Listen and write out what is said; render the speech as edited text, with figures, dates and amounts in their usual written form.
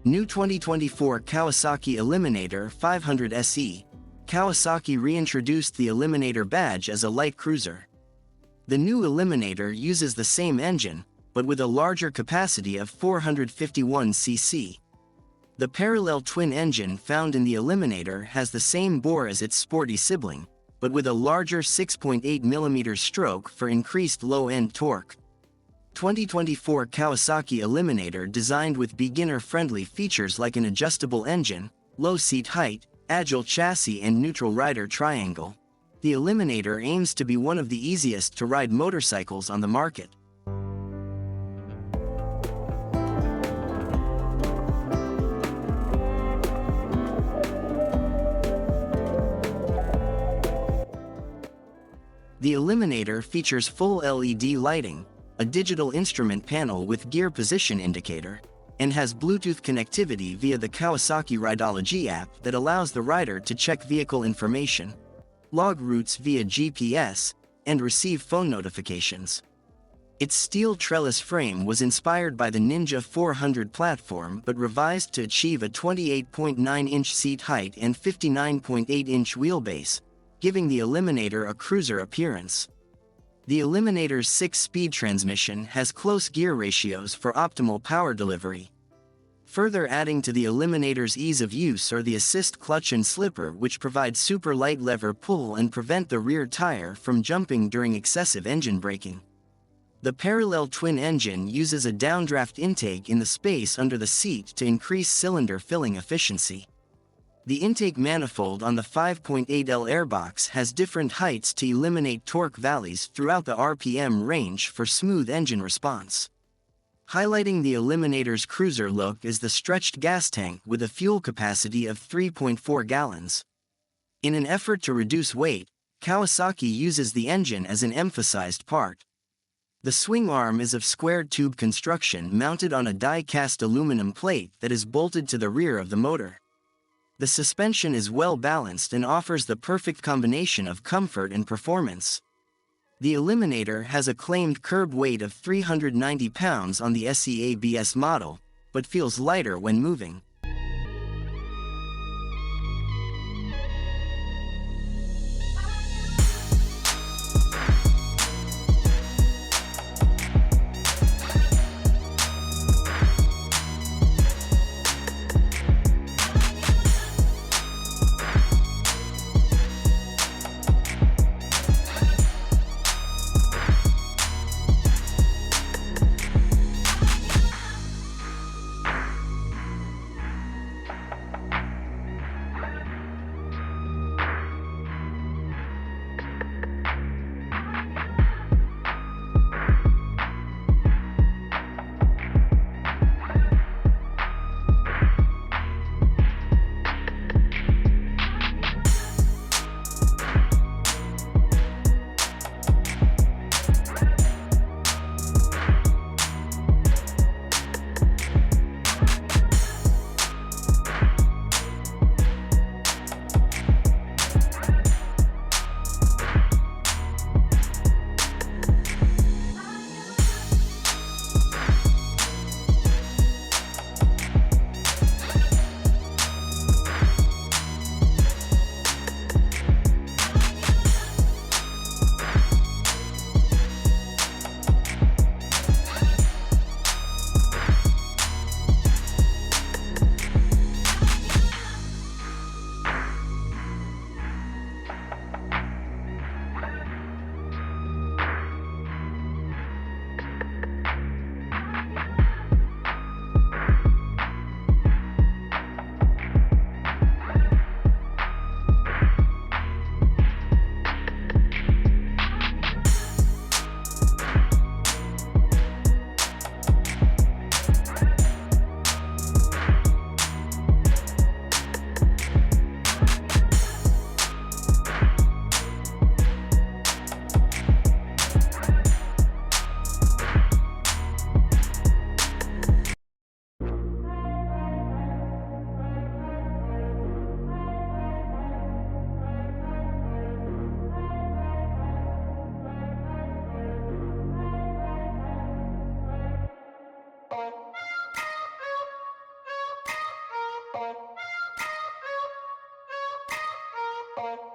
New 2024 Kawasaki Eliminator 500 SE. Kawasaki reintroduced the Eliminator badge as a light cruiser. The new Eliminator uses the same engine, but with a larger capacity of 451 cc. The parallel twin engine found in the Eliminator has the same bore as its sporty sibling, but with a larger 6.8mm stroke for increased low-end torque. 2024 Kawasaki Eliminator designed with beginner-friendly features like an adjustable engine, low seat height, agile chassis and neutral rider triangle. The Eliminator aims to be one of the easiest to ride motorcycles on the market. The Eliminator features full LED lighting, a digital instrument panel with gear position indicator, and has Bluetooth connectivity via the Kawasaki Rideology app that allows the rider to check vehicle information, log routes via GPS, and receive phone notifications. Its steel trellis frame was inspired by the Ninja 400 platform but revised to achieve a 28.9-inch seat height and 59.8-inch wheelbase, giving the Eliminator a cruiser appearance. The Eliminator's 6-speed transmission has close gear ratios for optimal power delivery. Further adding to the Eliminator's ease of use are the assist clutch and slipper, which provide super light lever pull and prevent the rear tire from jumping during excessive engine braking. The parallel twin engine uses a downdraft intake in the space under the seat to increase cylinder filling efficiency. The intake manifold on the 5.8L airbox has different heights to eliminate torque valleys throughout the RPM range for smooth engine response. Highlighting the Eliminator's cruiser look is the stretched gas tank with a fuel capacity of 3.4 gallons. In an effort to reduce weight, Kawasaki uses the engine as an emphasized part. The swing arm is of squared tube construction mounted on a die-cast aluminum plate that is bolted to the rear of the motor. The suspension is well balanced and offers the perfect combination of comfort and performance. The Eliminator has a claimed curb weight of 390 pounds on the SEABS model, but feels lighter when moving. Bye.